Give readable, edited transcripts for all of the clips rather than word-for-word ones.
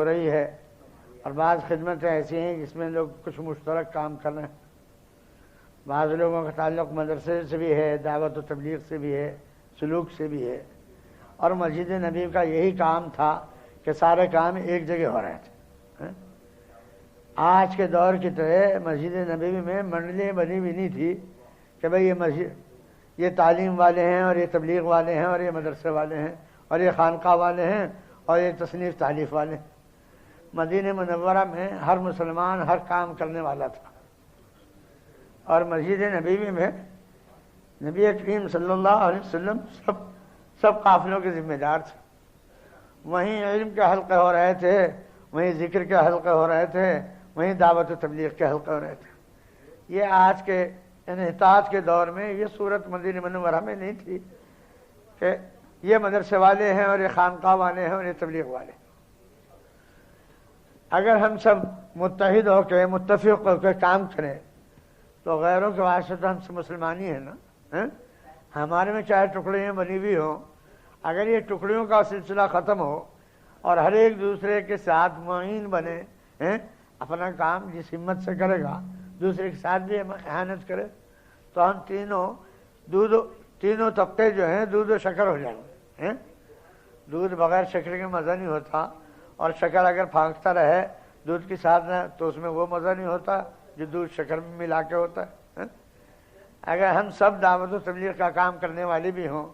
ہو رہی ہے اور بعض خدمتیں ایسی ہیں جس میں لوگ کچھ مشترک کام کر رہے ہیں. بعض لوگوں کا تعلق مدرسے سے بھی ہے، دعوت و تبلیغ سے بھی ہے، سلوک سے بھی ہے، اور مسجد نبی کا یہی کام تھا کہ سارے کام ایک جگہ ہو رہے تھے. آج کے دور کی طرح مسجد نبی میں منڈلیں بنی بھی نہیں تھی کہ بھئی یہ مسجد، یہ تعلیم والے ہیں اور یہ تبلیغ والے ہیں اور یہ مدرسے والے ہیں اور یہ خانقاہ والے ہیں اور یہ تصنیف تالیف والے ہیں. مدینہ منورہ میں ہر مسلمان ہر کام کرنے والا تھا، اور مسجد نبوی میں نبی کریم صلی اللہ علیہ وسلم سب قافلوں کے ذمہ دار تھے. وہیں علم کے حلقے ہو رہے تھے، وہیں ذکر کے حلقے ہو رہے تھے، وہیں دعوت و تبلیغ کے حلقے ہو رہے تھے. یہ آج کے انحطاط کے دور میں یہ صورت مدینہ منورہ میں نہیں تھی کہ یہ مدرسے والے ہیں اور یہ خانقاہ والے ہیں اور یہ تبلیغ والے ہیں. اگر ہم سب متحد ہو کے متفق ہو کے کام کریں تو غیروں کے واسطے تو ہم سے مسلمانی ہیں نا. ہمارے میں چاہے ٹکڑیاں بنی ہوئی ہوں، اگر یہ ٹکڑیوں کا سلسلہ ختم ہو اور ہر ایک دوسرے کے ساتھ معین بنے، اپنا کام جس ہمت سے کرے گا دوسرے کے ساتھ بھی احانت کرے، تو ہم تینوں طبقے جو ہیں دودھ و شکر ہو جائیں گے. دودھ بغیر شکر کے مزہ نہیں ہوتا، اور شکر اگر پھانکتا رہے دودھ کے ساتھ نہ تو اس میں وہ مزہ نہیں ہوتا جو دودھ شکر میں ملا کے ہوتا ہے. اگر ہم سب دعوت و تبلیغ کا کام کرنے والے بھی ہوں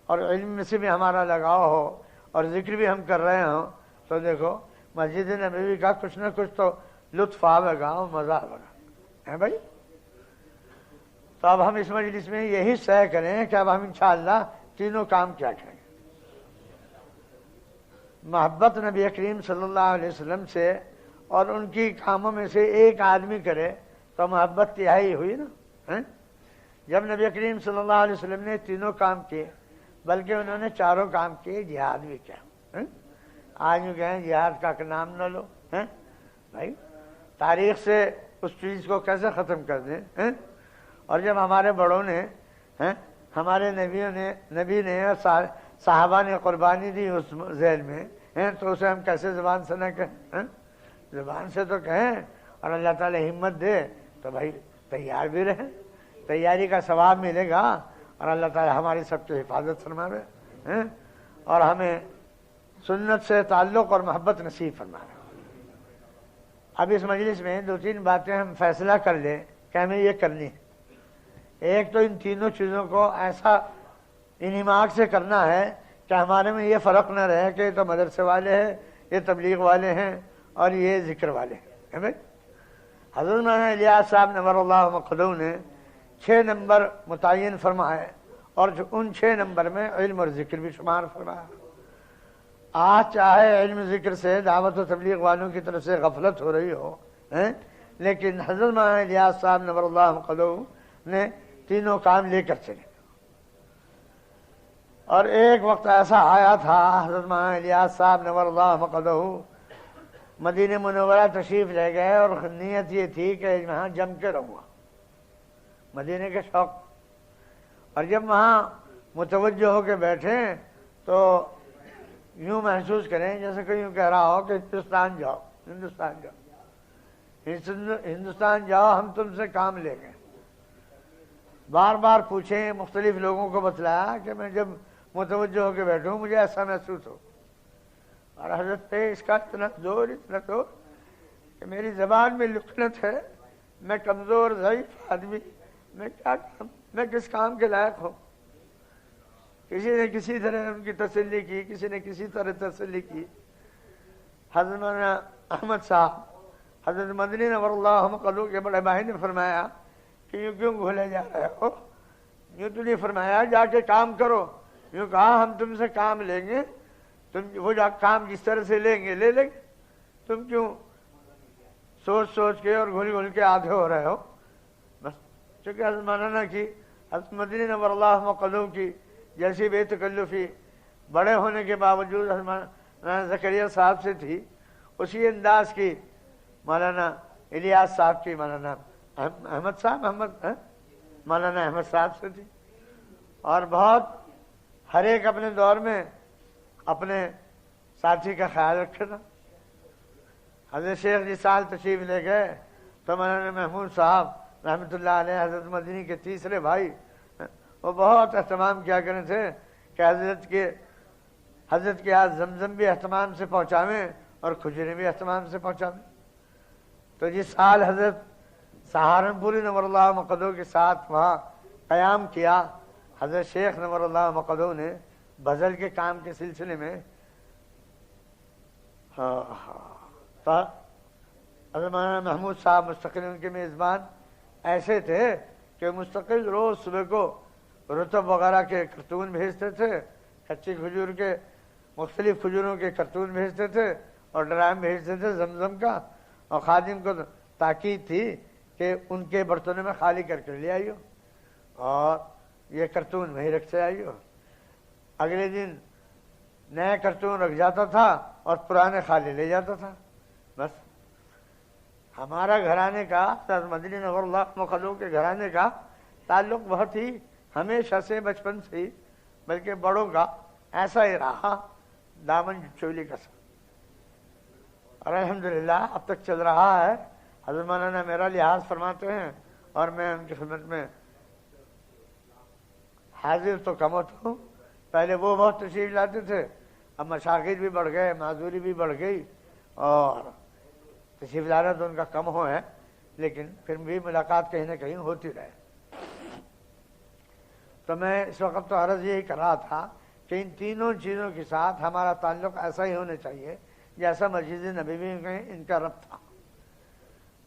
اور علم میں سے بھی ہمارا لگاؤ ہو اور ذکر بھی ہم کر رہے ہوں تو دیکھو مسجد نبوی کا کچھ نہ کچھ تو لطف آئے گا اور مزہ آئے گا. بھائی تو اب ہم اس مجلس میں یہی سعی کریں کہ اب ہم انشاءاللہ تینوں کام کیا کریں. محبت نبی کریم صلی اللہ علیہ وسلم سے اور ان کی کاموں میں سے ایک آدمی کرے تو محبت تہائی ہوئی نا. جب نبی کریم صلی اللہ علیہ وسلم نے تینوں کام کیے، بلکہ انہوں نے چاروں کام کیے، جہاد بھی کیا. آج یوں کہیں جہاد کا نام نہ لو، بھائی تاریخ سے اس چیز کو کیسے ختم کر دیں. اور جب ہمارے بڑوں نے، ہمارے نبی نے اور صحابہ نے قربانی دی اس ذیل میں، تو اسے ہم کیسے زبان سے نہ کہیں. زبان سے تو کہیں، اور اللہ تعالی ہمت دے تو بھائی تیار بھی رہیں، تیاری کا ثواب ملے گا، اور اللہ تعالی ہماری سب کی حفاظت فرمائے اور ہمیں سنت سے تعلق اور محبت نصیب فرمائے. اب اس مجلس میں دو تین باتیں ہم فیصلہ کر لیں کہ ہمیں یہ کرنی ہے. ایک تو ان تینوں چیزوں کو ایسا انہماک سے کرنا ہے کہ ہمارے میں یہ فرق نہ رہے کہ یہ تو مدرسے والے ہیں، یہ تبلیغ والے ہیں اور یہ ذکر والے ہیں. حضرت مولانا الیاس صاحب نور اللہ مقدم نے 6 نمبر متعین فرمائے، اور ان 6 نمبر میں علم اور ذکر بھی شمار فرمایا. آج چاہے علم ذکر سے دعوت و تبلیغ والوں کی طرف سے غفلت ہو رہی ہو، لیکن حضرت مولانا الیاس صاحب نور اللہ مقدم نے تینوں کام لے کر چلے. اور ایک وقت ایسا آیا تھا، حضرت مولانا الیاس صاحب نور اللہ مقدم مدینہ منورہ تشریف لے گئے، اور نیت یہ تھی کہ وہاں جم کے رہوں گا، مدینہ کے شوق. اور جب وہاں متوجہ ہو کے بیٹھے تو یوں محسوس کریں جیسے کہ یوں کہہ رہا ہو کہ ہندوستان جاؤ، ہندوستان جاؤ، ہم تم سے کام لے گئے. بار بار پوچھیں، مختلف لوگوں کو بتلایا کہ میں جب متوجہ ہو کے بیٹھوں مجھے ایسا محسوس ہو. اور حضرت پہ اس کا اتنا زور کہ میری زبان میں لکنت ہے، میں کمزور ضعیف آدمی، میں کس کام کے لائق ہوں. کسی نے کسی طرح ان کی تسلی کی، کسی نے کسی طرح تسلی کی. حضرت مولانا احمد صاحب حضرت مدنی نور اللہ مقدم کے بڑے بھائی نے فرمایا کہ یوں کیوں بھولے جا رہے ہو، یوں تو نہیں فرمایا جا کے کام کرو، یوں کہا ہم تم سے کام لیں گے، تم وہ کام جس طرح سے لیں گے لے لیں گے، تم کیوں سوچ کے اور گھل کے آدھے ہو رہے ہو. بس چونکہ حضرت مولانا کی، حضرت مدنی نور اللہ مقدم کی جیسی بے تکلفی بڑے ہونے کے باوجود حضرت مولانا زکریا صاحب سے تھی، اسی انداز کی مولانا الیاس صاحب کی مولانا مولانا احمد صاحب سے تھی. اور بہت ہر ایک اپنے دور میں اپنے ساتھی کا خیال رکھنا. حضرت شیخ جس سال تشریف لے گئے تو مولانا محمود صاحب رحمۃ اللہ علیہ حضرت مدنی کے تیسرے بھائی، وہ بہت اہتمام کیا کرتے تھے کہ حضرت کے ہاتھ زمزم بھی اہتمام سے پہنچاویں اور کھجوریں بھی اہتمام سے پہنچاویں۔ تو جس سال حضرت سہارنپوری نور اللہ مقدو کے ساتھ وہاں قیام کیا، حضرت شیخ نور اللہ مقدو نے غزل کے کام کے سلسلے میں حضرت مولانا محمود صاحب مستقل ان کے میزبان ایسے تھے کہ مستقل روز صبح کو رطب وغیرہ کے کرتون بھیجتے تھے، کچی کھجور کے مختلف کھجوروں کے کرتون بھیجتے تھے اور ڈرام بھیجتے تھے زمزم کا، اور خادم کو تاکید تھی کہ ان کے برتنوں میں خالی کر کے لے آئیو اور یہ کرتون وہیں رکھتے آئیو۔ اگلے دن نئے کرتون رکھ جاتا تھا اور پرانے خالی لے جاتا تھا۔ بس ہمارا گھرانے کا حضرت مدنی نور اللہ مقدو کے گھرانے کا تعلق بہت ہی ہمیشہ سے بچپن سے ہی، بلکہ بڑوں کا ایسا ہی رہا، دامن چولی کا سا، اور الحمدللہ اب تک چل رہا ہے۔ حضرت مولانا میرا لحاظ فرماتے ہیں اور میں ان کی خدمت میں حاضر تو کم ہوتا ہوں۔ پہلے وہ بہت تشریف لاتے تھے، اب مشاغل بھی بڑھ گئے، معذوری بھی بڑھ گئی اور تشریف لانا تو ان کا کم ہو ہے، لیکن پھر بھی ملاقات کہیں نہ کہیں ہوتی رہے۔ تو میں اس وقت تو عرض یہی کر رہا تھا کہ ان تینوں چیزوں کے ساتھ ہمارا تعلق ایسا ہی ہونا چاہیے جیسا مسجد نبوی میں ان کا ربط تھا۔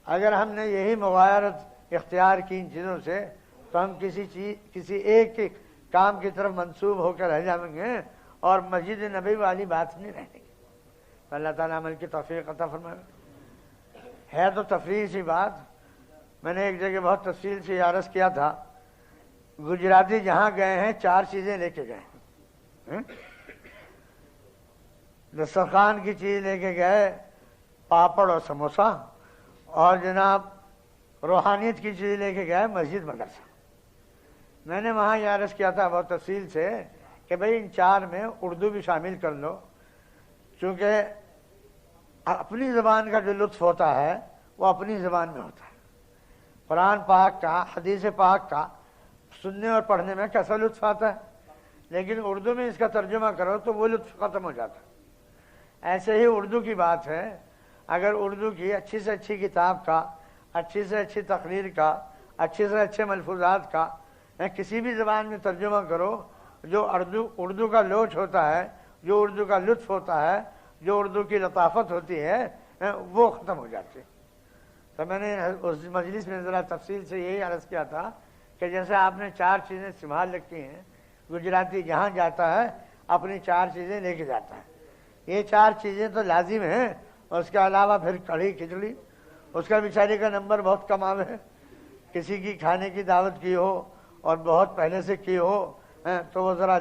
اگر ہم نے یہی مغایرت اختیار کی ان چیزوں سے تو ہم کسی ایک کے کام کی طرف منسوب ہو کر رہ جائیں گے اور مسجد نبوی والی بات نہیں رہے گی۔ اللہ تعالیٰ عمل کی توفیق عطا فرمائے۔ ہے تو تفریح سی بات، میں نے ایک جگہ بہت تفصیل سے عرض کیا تھا، گجراتی جہاں گئے ہیں 4 چیزیں لے کے گئے ہیں۔ دسترخوان کی چیز لے کے گئے، پاپڑ اور سموسا، اور جناب روحانیت کی چیز لے کے گئے مسجد مدرسہ۔ میں نے وہاں یہ عرض کیا تھا بہت تفصیل سے کہ بھئی ان 4 میں اردو بھی شامل کر لو، چونکہ اپنی زبان کا جو لطف ہوتا ہے وہ اپنی زبان میں ہوتا ہے۔ قرآن پاک کا، حدیث پاک کا سننے اور پڑھنے میں کیسا لطف آتا ہے، لیکن اردو میں اس کا ترجمہ کرو تو وہ لطف ختم ہو جاتا ہے۔ ایسے ہی اردو کی بات ہے، اگر اردو کی اچھی سے اچھی کتاب کا، اچھی سے اچھی تقریر کا، اچھے سے اچھے ملفوظات کا کسی بھی زبان میں ترجمہ کرو، جو اردو کا لوچ ہوتا ہے، جو اردو کا لطف ہوتا ہے، جو اردو کی لطافت ہوتی ہے، وہ ختم ہو جاتی ہے۔ تو میں نے اس مجلس میں ذرا تفصیل سے یہی عرض کیا تھا کہ جیسے آپ نے 4 چیزیں سنبھال رکھی ہیں، گجراتی جہاں جاتا ہے اپنی 4 چیزیں لے کے جاتا ہے۔ یہ 4 چیزیں تو لازم ہیں، اور اس کے علاوہ پھر کڑھی کھچڑی، اس کا بیچارے کا نمبر بہت کم ہے۔ کسی کی کھانے کی دعوت کی ہو اور بہت پہلے سے کی ہو تو وہ ذرا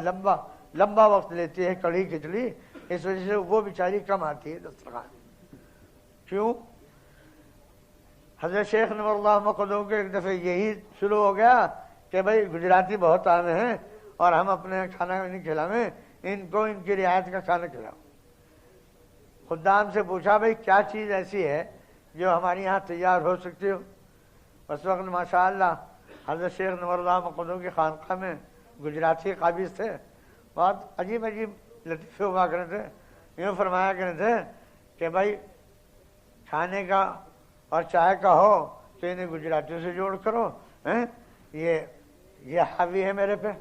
لمبا وقت لیتی ہے کڑھی کھچڑی، اس وجہ سے وہ بیچاری کم آتی ہے دسترخوان۔ کیوں؟ حضرت شیخ نور اللہ مقدو کے ایک دفعہ یہی شروع ہو گیا کہ بھائی گجراتی بہت عام ہیں اور ہم اپنے کھانا نہیں کھلاویں، ان کو ان کی رعایت کا کھانا کھلاؤ۔ خدام سے پوچھا بھائی کیا چیز ایسی ہے جو ہمارے یہاں تیار ہو سکتی ہو؟ اس وقت ماشاءاللہ حضرت شیخ نور اللہ مقدو کی خانقاہ میں گجراتی قابض تھے، بہت عجیب لطیفے ہوا کرتے تھے، یوں فرمایا کرتے تھے کہ بھائی کھانے کا اور چائے کا ہو تو انہیں گجراتیوں سے جوڑ کرو، یہ حاوی ہے میرے پہ،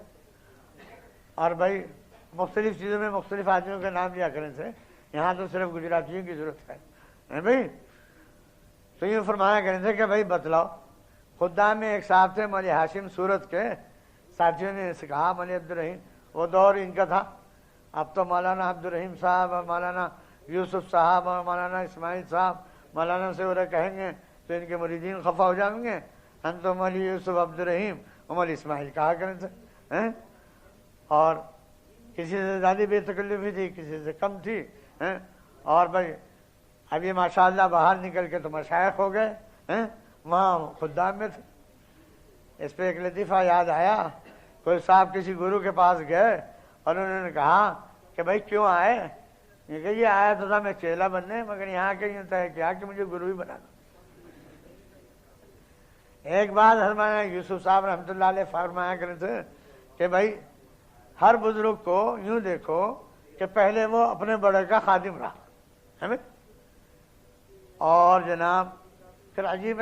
اور بھائی مختلف چیزوں میں مختلف آدمیوں کے نام لیا کریں تھے، یہاں تو صرف گجراتیوں کی ضرورت ہے بھائی۔ تو یہ فرمایا کریں تھے کہ بھائی بتلاؤ۔ خدام میں ایک صاحب تھے مولی ہاشم سورت کے، ساتھیوں نے اسے کہا مولی عبدالرحیم، وہ دور ان کا تھا، اب تو مولانا عبدالرحیم صاحب اور مولانا یوسف صاحب اور مولانا اسماعیل صاحب مولانا سے انہیں کہیں گے تو ان کے مریدین خفا ہو جائیں گے، ہم تو مولی یوسف عبدالرحیم اور مولی اسماعیل کہا کریں تھے، اور کسی سے زیادہ بے تکلفی تھی، کسی سے کم تھی، اور بھائی ابھی ماشاءاللہ باہر نکل کے تو مشائخ ہو گئے، وہاں خدام میں تھے۔ اس پہ ایک لطیفہ یاد آیا، کوئی صاحب کسی گرو کے پاس گئے اور انہوں نے کہا کہ بھائی کیوں آئے؟ یہ کہ یہ آیا تو تھا میں چیلا بننے، مگر یہاں کے یوں طے کیا کہ مجھے گرو ہی بنا دو۔ ایک بات حضرت یوسف صاحب رحمۃ اللہ علیہ فرمایا کرتے تھے کہ بھائی ہر بزرگ کو یوں دیکھو کہ پہلے وہ اپنے بڑے کا خادم رہا ہے، اور جناب پھر عجیب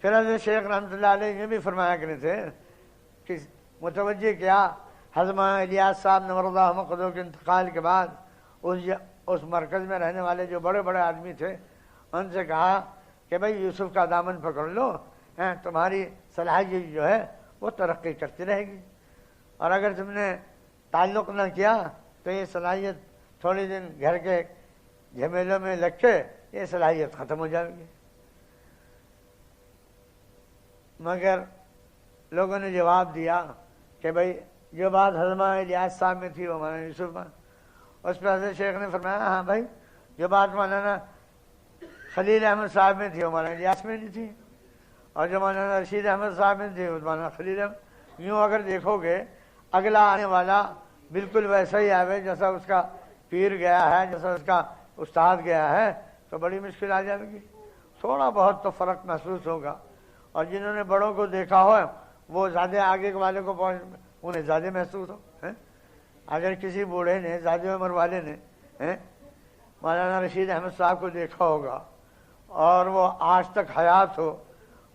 پھر حضرت شیخ رحمۃ اللہ علیہ یہ بھی فرمایا کرتے تھے کہ متوجہ کیا حضرت الیاس صاحب نور اللہ مقدو کے انتقال کے بعد اس مرکز میں رہنے والے جو بڑے بڑے آدمی تھے ان سے کہا کہ بھائی یوسف کا دامن پکڑ لو، تمہاری صلاحیت جو ہے وہ ترقی کرتی رہے گی، اور اگر تم نے تعلق نہ کیا تو یہ صلاحیت تھوڑے دن گھر کے جھمیلوں میں لگ کے یہ صلاحیت ختم ہو جائے گی۔ مگر لوگوں نے جواب دیا کہ بھائی جو بات حضرت الیاس صاحب میں تھی وہ مولانا یوسف میں، اس پہ حضرت شیخ نے فرمایا ہاں بھائی جو بات مولانا خلیل احمد صاحب میں تھی وہ مولانا الیاس میں نہیں تھی، اور جو مولانا رشید احمد صاحب میں تھی وہ مولانا خلیل احمد۔ یوں اگر دیکھو گے اگلا آنے والا بالکل ویسا ہی آوے جیسا اس کا پیر گیا ہے، جیسا اس کا استاد گیا ہے، تو بڑی مشکل آ جائے گی، تھوڑا بہت تو فرق محسوس ہوگا، اور جنہوں نے بڑوں کو دیکھا ہو وہ زیادہ آگے والے کو انہیں زیادہ محسوس ہو۔ اگر کسی بوڑھے نے زیادہ عمر والے نے مولانا رشید احمد صاحب کو دیکھا ہوگا اور وہ آج تک حیات ہو،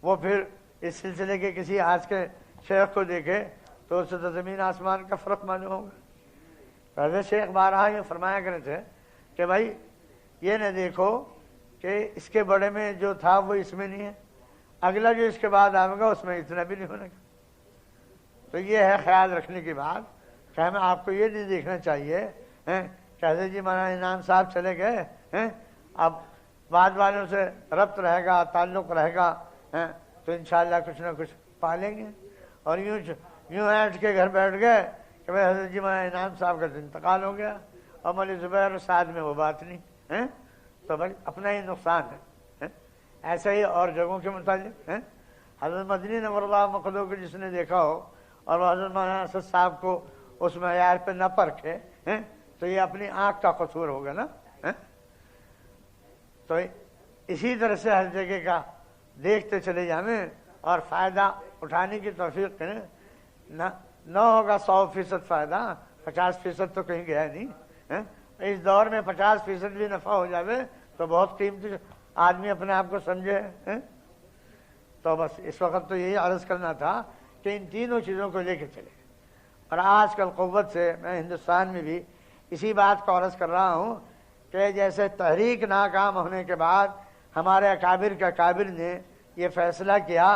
وہ پھر اس سلسلے کے کسی آج کے شیخ کو دیکھے تو اس سے تو زمین آسمان کا فرق معلوم ہوگا۔ حضرت شیخ بارہا یہ فرمایا کرتے تھے کہ بھائی یہ نہ دیکھو کہ اس کے بڑے میں جو تھا وہ اس میں نہیں ہے، اگلا جو اس کے بعد آئے گا اس میں اتنا بھی نہیں ہونے گا۔ تو یہ ہے خیال رکھنے کی بات کہ ہمیں آپ کو یہ نہیں دیکھنا چاہیے کہ حضرت جی مولانا انعام صاحب چلے گئے، اب بعد والوں سے ربط رہے گا، تعلق رہے گا، تو انشاءاللہ کچھ نہ کچھ پالیں گے، اور یوں ایٹ کے گھر بیٹھ گئے کہ بھائی حضرت جی مولانا انعام صاحب کا انتقال ہو گیا اور مولوی زبیر اور سعد میں وہ بات نہیں، تو بھائی اپنا ہی نقصان ہے۔ ایسا ہی اور جگہوں کے متعلق حضرت مدنی نور اللہ مقدو کو جس نے دیکھا ہو اور وہ حضرت مولانا اسد صاحب کو اس معیار پہ نہ پرکھے تو یہ اپنی آنکھ کا قصور ہوگا نا۔ تو اسی طرح سے ہر جگہ کا دیکھتے چلے جائیں اور فائدہ اٹھانے کی توفیق کریں، نہ ہوگا 100% فائدہ، 50% تو کہیں گیا نہیں۔ اس دور میں 50% بھی نفع ہو جاوے تو بہت قیمتی آدمی اپنے آپ کو سمجھے۔ تو بس اس وقت تو یہی عرض کرنا تھا کہ ان تینوں چیزوں کو لے کے چلے، اور آج کل قوت سے میں ہندوستان میں بھی اسی بات کو عرض کر رہا ہوں کہ جیسے تحریک ناکام ہونے کے بعد ہمارے اکابر کے اکابر نے یہ فیصلہ کیا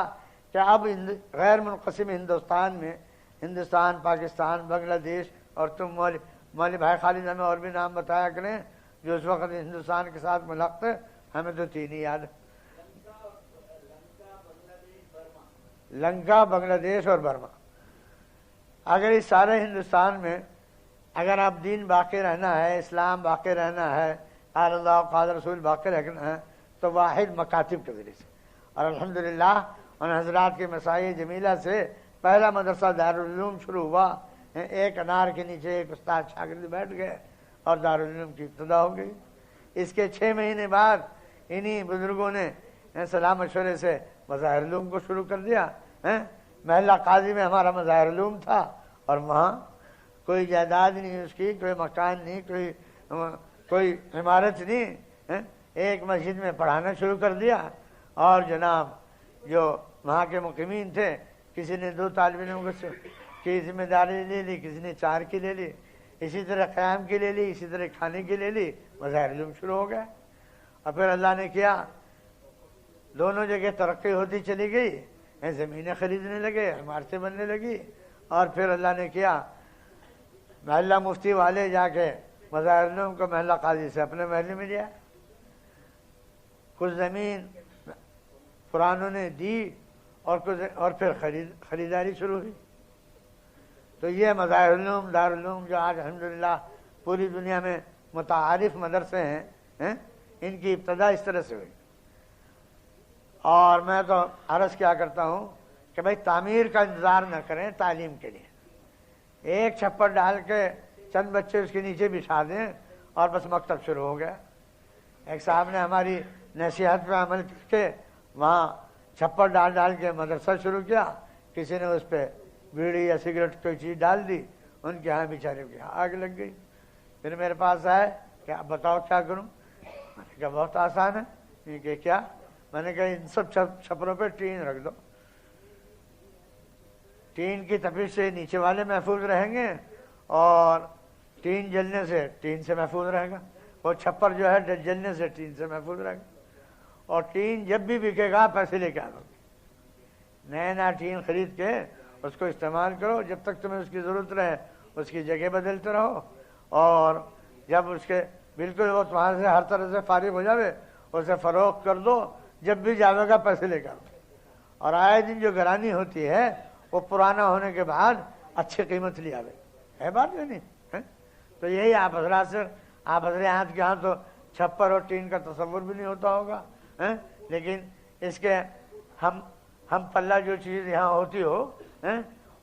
کہ اب غیر منقسم ہندوستان میں ہندوستان، پاکستان، بنگلہ دیش، اور تم مولوی بھائی خالد ہمیں اور بھی نام بتایا کریں جو اس وقت ہندوستان کے ساتھ ملحق ہے، ہمیں تو تین ہی یاد ہے، لنکا، بنگلہ دیش اور برما۔ اگر اس سارے ہندوستان میں اگر آپ دین باقی رہنا ہے، اسلام باقی رہنا ہے، قال اللہ قال رسول باقی رکھنا ہے، تو واحد مکاتب کے ذریعے سے، اور الحمدللہ ان حضرات کے مسائل جمیلہ سے پہلا مدرسہ دارالعلوم شروع ہوا، ایک انار کے نیچے ایک استاد شاگرد بیٹھ گئے اور دارالعلوم کی ابتدا ہو گئی۔ اس کے 6 مہینے بعد انہی بزرگوں نے صلاح مشورے سے مظاہر علوم کو شروع کر دیا۔ محلہ قاضی میں ہمارا مظاہر علوم تھا، اور وہاں کوئی جائیداد نہیں، اس کی کوئی مکان نہیں، کوئی عمارت نہیں، ایک مسجد میں پڑھانا شروع کر دیا، اور جناب جو وہاں کے مقیمین تھے کسی نے 2 طالب علموں کی ذمہ داری لے لی، کسی نے 4 کی لے لی، اسی طرح قیام کی لے لی، اسی طرح کھانے کی لے لی، مظاہر علوم شروع ہو گیا۔ اور پھر اللہ نے کیا، دونوں جگہ ترقی ہوتی چلی گئی، زمینیں خریدنے لگے، عمارتیں بننے لگی، اور پھر اللہ نے کیا، محلہ مفتی والے جا کے مظاہر علوم کو محلہ قاضی سے اپنے محلے میں لیا، کچھ زمین پرانوں نے دی اور پھر خریداری شروع ہوئی۔ تو یہ مظاہر علوم دارالعلوم جو آج الحمدللہ پوری دنیا میں متعارف مدرسے ہیں، ان کی ابتدا اس طرح سے ہوئی۔ اور میں تو عرض کیا کرتا ہوں کہ بھائی تعمیر کا انتظار نہ کریں تعلیم کے لیے، ایک چھپر ڈال کے چند بچے اس کے نیچے بٹھا دیں اور بس مکتب شروع ہو گیا۔ ایک صاحب نے ہماری نصیحت پہ عمل کر کے وہاں چھپر ڈال ڈال کے مدرسہ شروع کیا، کسی نے اس پہ بیڑی یا سگریٹ کوئی چیز ڈال دی، ان کے ہاں بیچارے کے یہاں آگ لگ گئی۔ پھر میرے پاس آئے کہ اب بتاؤ کیا کروں؟ میں نے کہا بہت آسان ہے۔ یہ کہ کیا؟ میں نے کہا ان سب چھپروں پہ ٹین رکھ دو، ٹین کی تپش سے نیچے والے محفوظ رہیں گے اور ٹین جلنے سے ٹین سے محفوظ رہے گا، وہ چھپر جو ہے جلنے سے ٹین سے محفوظ رہے گا۔ اور ٹین جب بھی بکے گا پیسے لے کے آؤ، نیا ٹین خرید کے اس کو استعمال کرو، جب تک تمہیں اس کی ضرورت رہے اس کی جگہ بدلتے رہو، اور جب اس کے بالکل وہ تمہارے سے ہر طرح سے فارغ ہو جاوے اسے فروخت کر دو، جب بھی جاوے گا پیسے لے کے آؤ۔ اور آئے دن جو گرانی ہوتی ہے وہ پرانا ہونے کے بعد اچھی قیمت لے آوے، ہے بات یا نہیں؟ تو یہی آپ حضرات سے، آپ حضرات کے ہاں تو چھپر اور ٹین کا تصور بھی نہیں ہوتا ہوگا، لیکن اس کے ہم پلہ جو چیز یہاں ہوتی ہو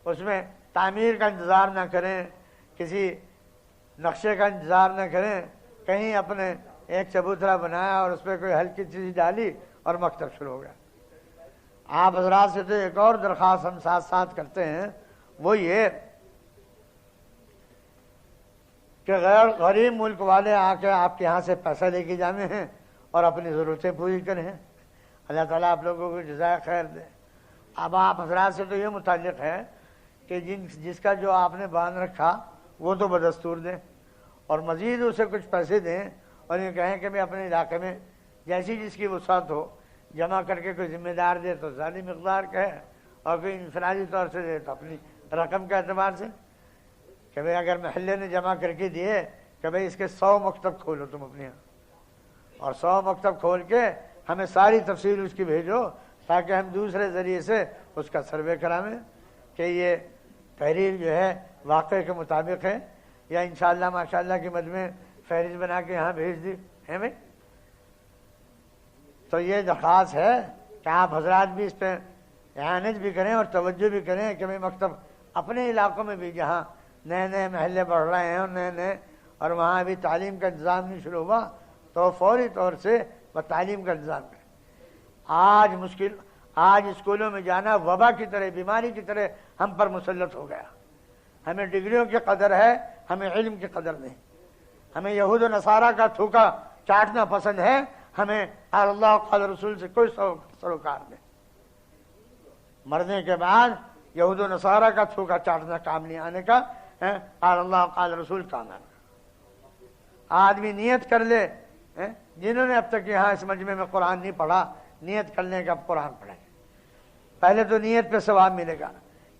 اس میں تعمیر کا انتظار نہ کریں، کسی نقشے کا انتظار نہ کریں، کہیں اپنے ایک چبوترا بنایا اور اس پہ کوئی ہلکی چیز ڈالی اور مکتب شروع ہو گیا۔ آپ حضرات سے تو ایک اور درخواست ہم ساتھ ساتھ کرتے ہیں، وہ یہ کہ غریب ملک والے آ کے آپ کے یہاں سے پیسہ لے کے جانے ہیں اور اپنی ضرورتیں پوری کریں۔ اللہ تعالیٰ آپ لوگوں کو جزائے خیر دے۔ اب آپ حضرات سے تو یہ متعلق ہے کہ جس کا جو آپ نے باندھ رکھا وہ تو بدستور دیں، اور مزید اسے کچھ پیسے دیں، اور یہ کہیں کہ میں اپنے علاقے میں جیسی جس کی وسعت ہو جمع کر کے کوئی ذمہ دار دے تو زیادہ مقدار کا ہے، اور کوئی انفرادی طور سے دے تو اپنی رقم کے اعتبار سے، کہ بھائی اگر محلے نے جمع کر کے دیے کہ بھائی اس کے 100 مکتب کھولو تم اپنے یہاں، اور 100 مکتب کھول کے ہمیں ساری تفصیل اس کی بھیجو تاکہ ہم دوسرے ذریعے سے اس کا سروے کرائیں کہ یہ تحریر جو ہے واقعے کے مطابق ہے یا انشاءاللہ ماشاءاللہ کی مد میں فہرست بنا کے یہاں بھیج دی ہے بھائی۔ تو یہ درخواست ہے کہ آپ حضرات بھی اس پہ اعانت بھی کریں اور توجہ بھی کریں کہ بھائی مکتب اپنے علاقوں میں بھی جہاں نئے نئے محلے بڑھ رہے ہیں اور نئے اور وہاں ابھی تعلیم کا انتظام نہیں شروع ہوا تو فوری طور سے وہ تعلیم کا انتظام کریں۔ آج اسکولوں میں جانا وبا کی طرح، بیماری کی طرح ہم پر مسلط ہو گیا۔ ہمیں ڈگریوں کی قدر ہے، ہمیں علم کی قدر نہیں۔ ہمیں یہود و نصارہ کا تھوکا چاٹنا پسند ہے، ہمیں قال اللہ قال رسول سے کوئی سروکار نہیں۔ مرنے کے بعد یہود و نصارہ کا تھوکا چاٹنا کام نہیں آنے کا، قال اللہ قال رسول کام آنے کا۔ آدمی نیت کر لے، جنہوں نے اب تک یہاں اس مجمع میں قرآن نہیں پڑھا، نیت کر لیں کہ اب قرآن پڑھیں۔ پہلے تو نیت پہ ثواب ملے گا،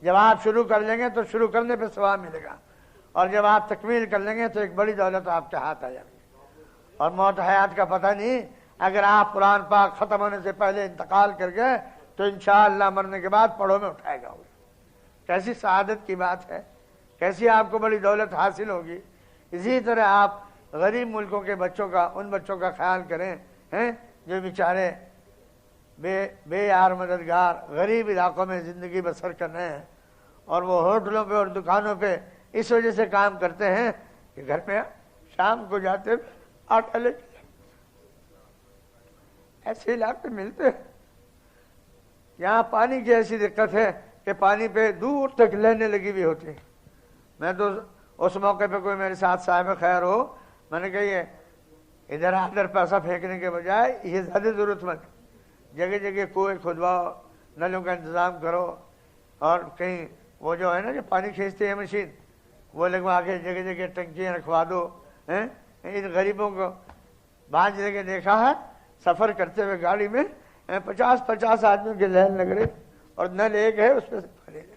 جب آپ شروع کر لیں گے تو شروع کرنے پہ ثواب ملے گا، اور جب آپ تکمیل کر لیں گے تو ایک بڑی دولت آپ کے ہاتھ آ جائے گی۔ اور موت حیات کا پتہ نہیں، اگر آپ قرآن پاک ختم ہونے سے پہلے انتقال کر گئے تو انشاءاللہ مرنے کے بعد پڑھو میں اٹھائے گا۔ کیسی سعادت کی بات ہے، کیسی آپ کو بڑی دولت حاصل ہوگی۔ اسی طرح آپ غریب ملکوں کے بچوں کا، ان بچوں کا خیال کریں جو بیچارے بے یار مددگار غریب علاقوں میں زندگی بسر کر رہے ہیں، اور وہ ہوٹلوں پہ اور دکانوں پہ اس وجہ سے کام کرتے ہیں کہ گھر میں شام کو جاتے آٹا لے کے ایسے علاقے ملتے ہیں۔ یہاں پانی کی ایسی دقت ہے کہ پانی پہ دور تک لہنے لگی ہوئی ہوتی ہیں۔ میں تو اس موقع پہ کوئی میرے ساتھ صاحب خیر ہو، میں نے کہا یہ ادھر ادھر پیسہ پھینکنے کے بجائے یہ زیادہ ضرورت مند، جگہ جگہ کنویں کھدواؤ، نلوں کا انتظام کرو، اور کہیں وہ جو ہے نا جو پانی کھینچتے ہیں مشین وہ لگوا کے جگہ جگہ ٹنکیاں رکھوا دو۔ ان غریبوں کو بعض جگہ دیکھا ہے سفر کرتے ہوئے گاڑی میں 50 آدمیوں کے لائن لگ رہے اور نل ایک ہے اس پہ سے پانی لے،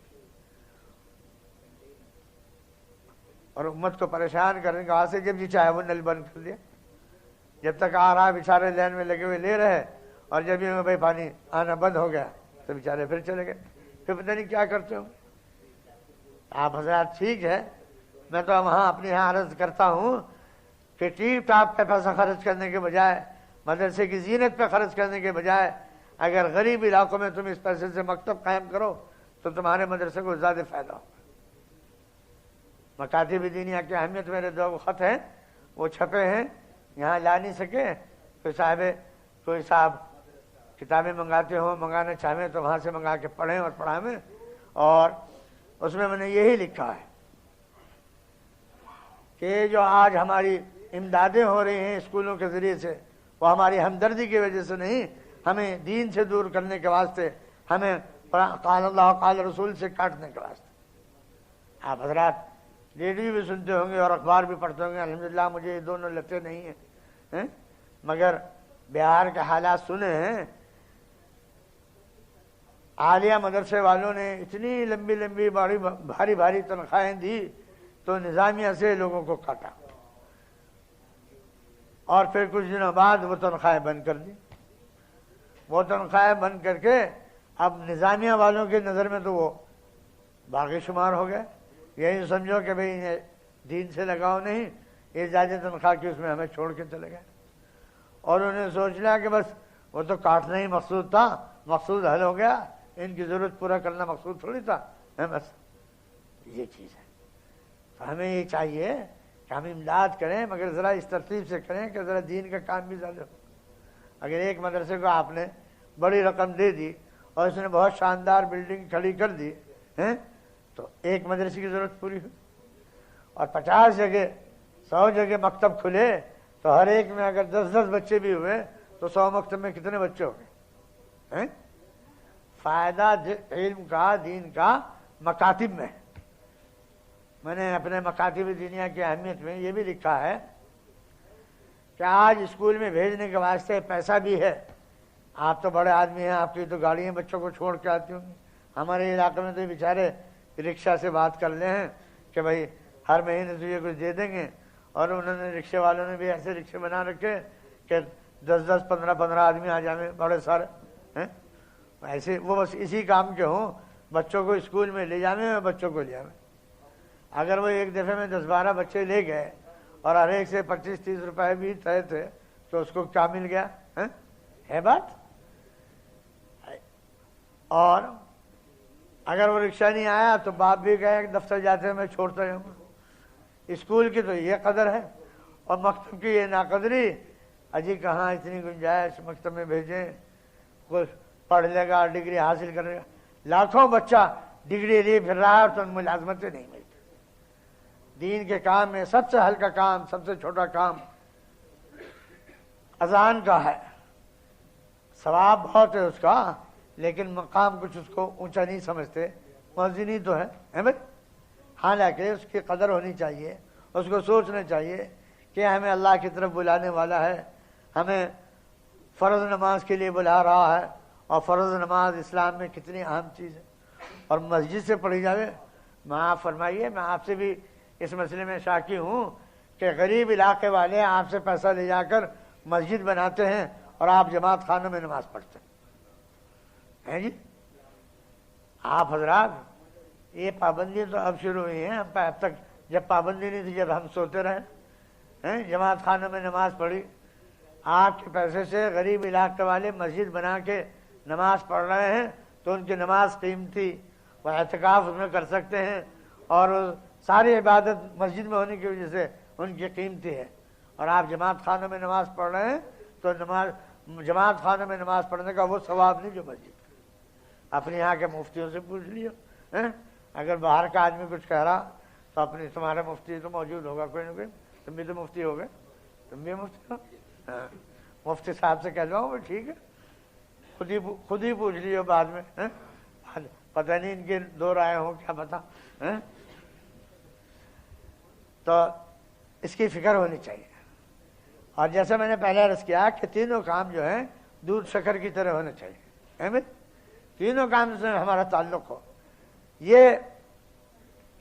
اور امت کو پریشان کرنے کے واسطے جب جی چاہے وہ نل بند کر دیا، جب تک آ رہا بیچارے لائن میں لگے ہوئے لے رہے، اور جب یہ بھائی پانی آنا بند ہو گیا تو بیچارے پھر چلے گئے، پھر پتہ نہیں کیا کرتے ہو آپ حضرات۔ ٹھیک ہے، میں تو وہاں اپنے یہاں عرض کرتا ہوں کہ ٹیپ ٹاپ پہ پیسہ خرچ کرنے کے بجائے، مدرسے کی زینت پہ خرچ کرنے کے بجائے، اگر غریب علاقوں میں تم اس پیسے سے مکتب قائم کرو تو تمہارے مدرسے کو زیادہ فائدہ ہو۔ مکاتب دینیہ کی اہمیت میرے 2 خط ہیں، وہ چھپے ہیں، یہاں لا نہیں سکے، کوئی صاحب کتابیں منگاتے ہوں، منگانا چاہیں تو وہاں سے منگا کے پڑھیں اور پڑھائیں، اور اس میں نے یہی لکھا ہے کہ جو آج ہماری امدادیں ہو رہی ہیں اسکولوں کے ذریعے سے، وہ ہماری ہمدردی کی وجہ سے نہیں، ہمیں دین سے دور کرنے کے واسطے، ہمیں قال اللہ قال رسول سے کاٹنے کے واسطے۔ آپ حضرات ریڈیو بھی سنتے ہوں گے اور اخبار بھی پڑھتے ہوں گے، الحمدللہ مجھے یہ دونوں لتے نہیں ہیں، مگر بہار کے حالات سنے ہیں۔ عالیہ مدرسے والوں نے اتنی لمبی لمبی بھاری بھاری تنخواہیں دی تو نظامیہ سے لوگوں کو کاٹا، اور پھر کچھ دنوں بعد وہ تنخواہیں بند کر دی۔ وہ تنخواہیں بند کر کے اب نظامیہ والوں کی نظر میں تو وہ باغی شمار ہو گئے، یہی سمجھو کہ بھئی انہیں دین سے لگاؤ نہیں، یہ زیادہ تنخواہ کی اس میں ہمیں چھوڑ کے چلے گئے، اور انہیں سوچ لیا کہ بس وہ تو کاٹنا ہی مقصود تھا، مقصود حل ہو گیا، ان کی ضرورت پورا کرنا مقصود تھوڑی تھا، بس یہ چیز ہے۔ تو ہمیں یہ چاہیے کہ ہم امداد کریں، مگر ذرا اس ترتیب سے کریں کہ ذرا دین کا کام بھی زیادہ ہو۔ اگر ایک مدرسے کو آپ نے بڑی رقم دے دی اور اس نے بہت شاندار بلڈنگ کھڑی کر دی تو ایک مدرسے کی ضرورت پوری ہوئی، اور 50 جگہ 100 جگہ مکتب کھلے تو ہر ایک میں اگر 10 بچے بھی ہوئے تو 100 مکتب میں کتنے بچے ہو گئے؟ فائدہ علم کا، دین کا مکاتب میں۔ میں نے اپنے مکاتب دینیہ کی اہمیت میں یہ بھی لکھا ہے کہ آج اسکول میں بھیجنے کے واسطے پیسہ بھی ہے۔ آپ تو بڑے آدمی ہیں، آپ کی تو گاڑیاں بچوں کو چھوڑ کے آتی ہوں گی، ہمارے علاقے میں تو بیچارے رکشہ سے بات کر لے ہیں کہ بھائی ہر مہینے تو یہ کچھ دے دیں گے، اور انہوں نے رکشے والوں نے بھی ایسے رکشے بنا رکھے کہ 10 15 آدمی آ جائیں، بڑے سارے ایسے، وہ بس اسی کام کے ہوں، بچوں کو اسکول میں لے جانے اور بچوں کو لے آئیں۔ اگر وہ ایک دفعے میں 10 12 بچے لے گئے اور ہر ایک سے 25 30 روپے بھی طے تھے تو اس کو کیا مل گیا؟ ہے بات۔ اور اگر وہ رکشہ نہیں آیا تو باپ بھی کہے کہ دفتر جاتے ہیں میں چھوڑتا جاؤں گا۔ اسکول کی تو یہ قدر ہے، اور مکتب کی یہ ناقدری، اجی کہاں اتنی گنجائش مکتب میں بھیجیں، کوئی پڑھ لے گا، ڈگری حاصل کرے گا، لاکھوں بچہ ڈگری لیے پھر رہا ہے اور تو ملازمتیں نہیں ملتی۔ دین کے کام میں سب سے ہلکا کام، سب سے چھوٹا کام اذان کا ہے، ثواب بہت ہے اس کا، لیکن مقام کچھ اس کو اونچا نہیں سمجھتے، مؤذن ہی تو ہے بھائی۔ حالانکہ اس کی قدر ہونی چاہیے، اس کو سوچنا چاہیے کہ ہمیں اللہ کی طرف بلانے والا ہے، ہمیں فرض نماز کے لیے بلا رہا ہے، اور فرض نماز اسلام میں کتنی اہم چیز ہے، اور مسجد سے پڑھی جائے۔ معاف فرمائیے، میں آپ سے بھی اس مسئلے میں شاکی ہوں کہ غریب علاقے والے آپ سے پیسہ لے جا کر مسجد بناتے ہیں اور آپ جماعت خانوں میں نماز پڑھتے ہیں جی۔ آپ حضرات، یہ پابندی تو اب شروع ہوئی ہیں، اب تک جب پابندی نہیں تھی، جب ہم سوتے رہے، جماعت خانوں میں نماز پڑھی، آپ کے پیسے سے غریب علاقے والے مسجد بنا کے نماز پڑھ رہے ہیں، تو ان کی نماز قیمتی، وہ اعتکاف اس میں کر سکتے ہیں، اور ساری عبادت مسجد میں ہونے کی وجہ سے ان کی قیمتی ہے۔ اور آپ جماعت خانوں میں نماز پڑھ رہے ہیں تو جماعت خانوں میں نماز پڑھنے کا وہ ثواب نہیں جو مسجد کا۔ اپنے یہاں کے مفتیوں سے پوچھ لیو، اگر باہر کا آدمی کچھ کہہ رہا تو تمہارا مفتی تو موجود ہوگا کوئی نہ کوئی، تم بھی تو مفتی ہو گئے، تم بھی مفتی ہو، مفتی صاحب سے کہہ لو ٹھیک ہے، خود ہی پوچھ لیو بعد میں، پتہ نہیں ان کے 2 رائے ہوں، کیا پتہ۔ تو اس کی فکر ہونی چاہیے، اور جیسے میں نے پہلے عرض کیا کہ تینوں کام جو ہیں دودھ شکر کی طرح ہونے چاہیے، تینوں کام سے ہمارا تعلق ہو۔ یہ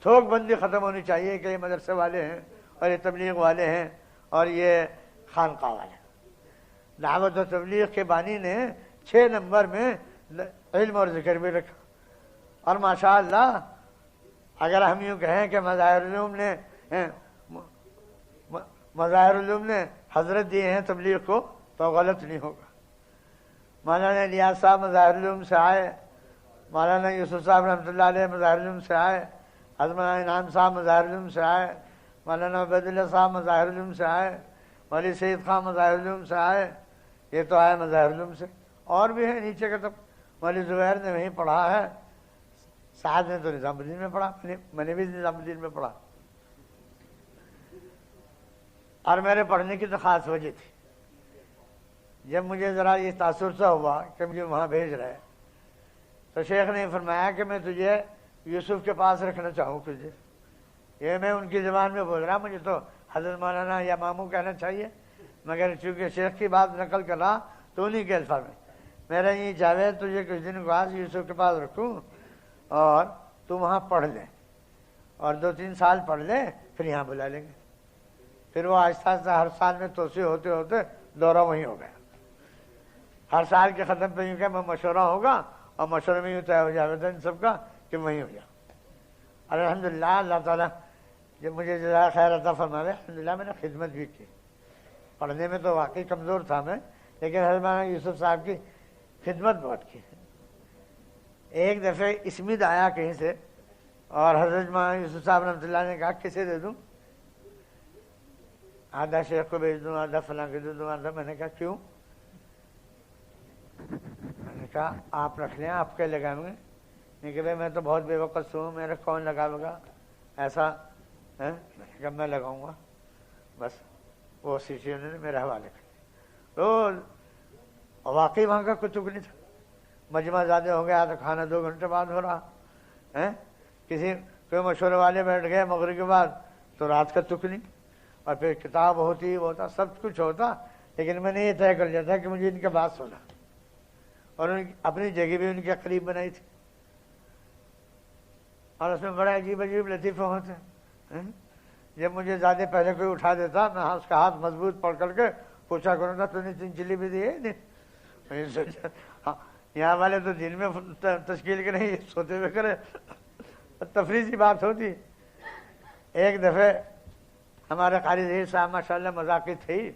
تھوک بندی ختم ہونی چاہیے کہ یہ مدرسے والے ہیں اور یہ تبلیغ والے ہیں اور یہ خانقاہ والے ہیں۔ دعوت و تبلیغ کے بانی نے 6 نمبر میں علم اور ذکر بھی رکھا، اور ماشاءاللہ اگر ہم یوں کہیں کہ مظاہر علوم نے حضرت دیے ہیں تبلیغ کو تو غلط نہیں ہوگا۔ مولانا الیاس صاحب مظاہر علوم سے آئے، مولانا یوسف صاحب رحمۃ اللہ علیہ مظاہر علوم سے آئے، حضرت انعام صاحب مظاہر علوم سے آئے، مولانا عبیداللہ صاحب مظاہر العلوم سے آئے، مولوی سید خان مظاہر العلوم سے آئے، یہ تو آئے مظاہر العلوم سے، اور بھی ہیں نیچے کا تب مولوی زبیر نے وہیں پڑھا ہے، سعد نے تو نظام الدین میں پڑھا، میں نے بھی نظام الدین میں پڑھا. اور میرے پڑھنے کی تو خاص وجہ تھی، جب مجھے ذرا یہ تاثر سا ہوا کہ مجھے وہاں بھیج رہے تو شیخ نے فرمایا کہ میں تجھے یوسف کے پاس رکھنا چاہوں. تجھے یہ میں ان کی زبان میں بول رہا، مجھے تو حضرت مولانا یا ماموں کہنا چاہیے، مگر چونکہ شیخ کی بات نقل کر رہا تو انہیں کے الفاظ میں میرا یہ جاوید تجھے کچھ دن بعد یوسف کے پاس رکھوں اور تو وہاں پڑھ لے، اور 2-3 سال پڑھ لے، پھر یہاں بلا لیں گے. پھر وہ آہستہ آہستہ ہر سال میں توسیع ہوتے ہوتے دورہ وہیں ہو گیا. ہر سال کے ختم پہ یوں کہ میں مشورہ ہوگا، اور مشورے میں یوں طے ہو جاتا ان سب کا کہ وہیں ہو جاؤ. الحمدللہ اللہ تعالیٰ جب مجھے جزائے خیر عطا فرمائے، الحمدللہ میں نے خدمت بھی کی. پڑھنے میں تو واقعی کمزور تھا میں، لیکن حضرت مولانا یوسف صاحب کی خدمت بہت کی. ایک دفعہ اسمید آیا کہیں سے، اور حضرت مولانا یوسف صاحب رحمۃ اللہ نے کہا کسے دے دوں؟ آدھا شیخ کو بھیج دوں، آدھا فلاں کو دے دوں، آدھا. میں نے کہا کیوں؟ میں نے کہا آپ رکھ لیں، آپ کے لگائیں گے. نہیں کہ بھائی میں تو بہت بے وقت ہوں، میرا کون لگاوے گا ایسا ہے. میں نے کہا میں لگاؤں گا. بس وہ شیشے انہوں نے میرے حوالے کر تو واقعی وہاں کا کوئی تک نہیں تھا. مجمع زیادہ ہو گیا تو کھانا 2 گھنٹے بعد ہو رہا ہے. کسی کوئی مشورے والے بیٹھ گئے مغرب کے بعد تو رات کا تک نہیں، اور پھر کتاب ہوتی وہ ہوتا سب کچھ ہوتا، لیکن میں نے یہ طے کر لیا تھا کہ مجھے ان کے بات سنا، اور اپنی جگہ بھی ان کے قریب بنائی تھی. اور اس میں بڑے عجیب عجیب لطیفے ہوتے ہیں. جب مجھے زیادہ پہلے کوئی اٹھا دیتا، میں اس کا ہاتھ مضبوط پکڑ کر کے پوچھا کروں گا تو نے 3 چلی بھی دی ہے؟ ہاں یہاں والے تو دن میں تشکیل کے نہیں، سوتے ہوئے کرے. تفریح سی بات ہوتی. ایک دفعہ ہمارے قاری ظہیر صاحب ماشاءاللہ مذاقی تھے ہی،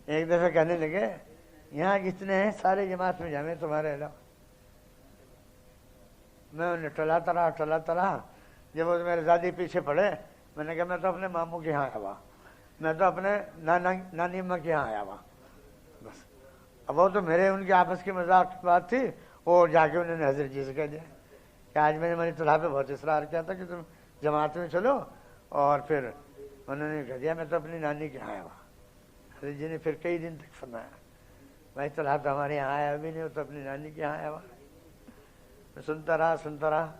ایک دفعہ کہنے لگے یہاں جتنے ہیں سارے جماعت میں جامع تمہارے علاوہ. میں انہیں ٹلاتا رہا. جب وہ میرے دادی پیچھے پڑے، میں نے کہا میں تو اپنے ماموں کے یہاں آیا ہوا، میں تو اپنے نانی اماں کے یہاں آیا ہوا. بس اب وہ تو میرے ان کے آپس کی مذاق کی بات تھی. وہ جا کے انہوں نے حضرت جی سے کہہ دیا کہ آج میں نے میری طلحہ پہ بہت اصرار کیا تھا کہ تم جماعت میں چلو، اور پھر انہوں نے کہہ دیا میں تو اپنی نانی کے یہاں آیا ہوا. حضرت جی نے پھر کئی دن تک فرمایا بھائی طلحہ تو ہمارے یہاں آیا بھی نہیں، وہ تو اپنی نانی کے یہاں آیا ہوا. میں سنتا رہا.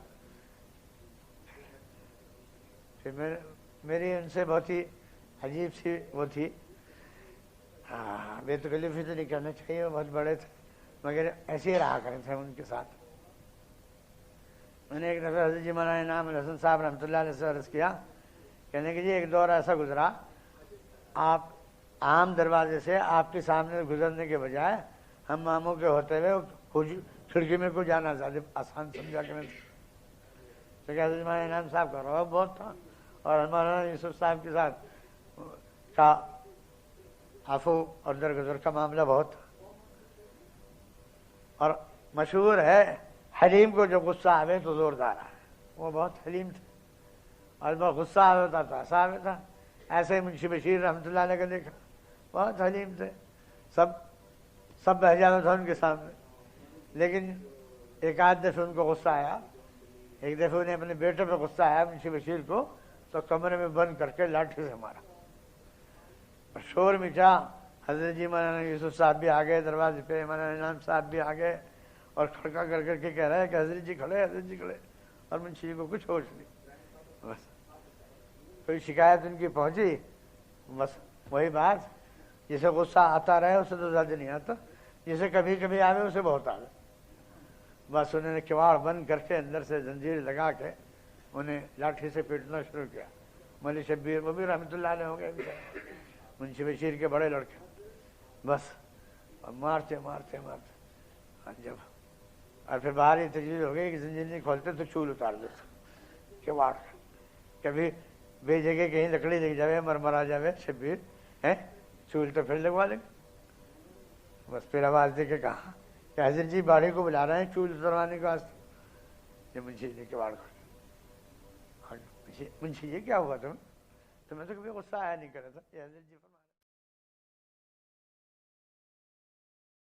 پھر میری ان سے بہت ہی عجیب سی وہ تھی. بے تکلیفی تو نہیں کرنا چاہیے، وہ بہت بڑے تھے مگر ایسے ہی رہا کرے تھے ان کے ساتھ. میں نے ایک دفعہ حضرت جی مولانا انعام الحسن صاحب رحمۃ اللہ علیہ سے عرض کیا، کہنے کہ جی ایک دور ایسا گزرا، آپ عام دروازے سے آپ کے سامنے گزرنے کے بجائے ہم ماموں کے ہوتے ہوئے کھڑکی میں کو جانا زیادہ آسان سمجھا کریں. تو کہ حضرت مولانا انعام صاحب کا رعب بہت تھا، اور مولانا یوسف صاحب کے ساتھ کا عفو اور درگزر کا معاملہ بہت تھا. اور مشہور ہے حلیم کو جو غصہ آوے تو زوردار آئے. وہ بہت حلیم تھے، اور بہت غصہ آتا تھا ایسا آوے تھا. ایسے ہی منشی بشیر رحمۃ اللہ علیہ کا دیکھا، بہت حلیم تھے، سب بہ جانا تھا ان کے سامنے. لیکن ایک آدھ دفعہ ان کو غصہ آیا، ایک دفعہ انہیں اپنے بیٹے پہ غصہ آیا منشی بشیر کو، تو کمرے میں بند کر کے لاٹھی سے مارا. شور مچا. حضرت جی مولانا یوسف صاحب بھی آ گئے دروازے پہ، مولانا انعام صاحب بھی آ گئے، اور کھڑکا کر کے کہہ رہا ہے کہ حضرت جی کھڑے. اور منشی کو کچھ ہوش نہیں. بس کوئی شکایت ان کی پہنچی، بس وہی بات، جسے غصہ آتا رہے اسے تو زیادہ نہیں آتا، جسے کبھی کبھی آوے اسے بہت آوے. بس انہوں نے کواڑ بند کر کے اندر سے زنجیر لگا کے انہیں لاٹھی سے پیٹنا شروع کیا. مولوی شبیر وہ بھی رحمۃ اللہ علیہ ہو گئے، منشی بشیر کے بڑے لڑکے. بس اور مارتے جب اور پھر باہر یہ تجویز ہو گئی کہ زنجیر نہیں کھولتے تو چول اتار دیتے کواڑ. کبھی بے جگہ کہیں لکڑی لگ جاوے، مرمرا جاوے شبیر ہے، چول تو پھر لگوا لیں. بس پھر آواز دے کے کہا کہ حضرت جی باڑی کو بلا رہے ہیں چول اتروانے کے واسطے. یہ منشی جی کواڑ کھول. منشی جی کیا ہوا تم؟ تو میں تو کبھی غصہ آیا نہیں کرا تھا، یہ حضرت جی فرماتے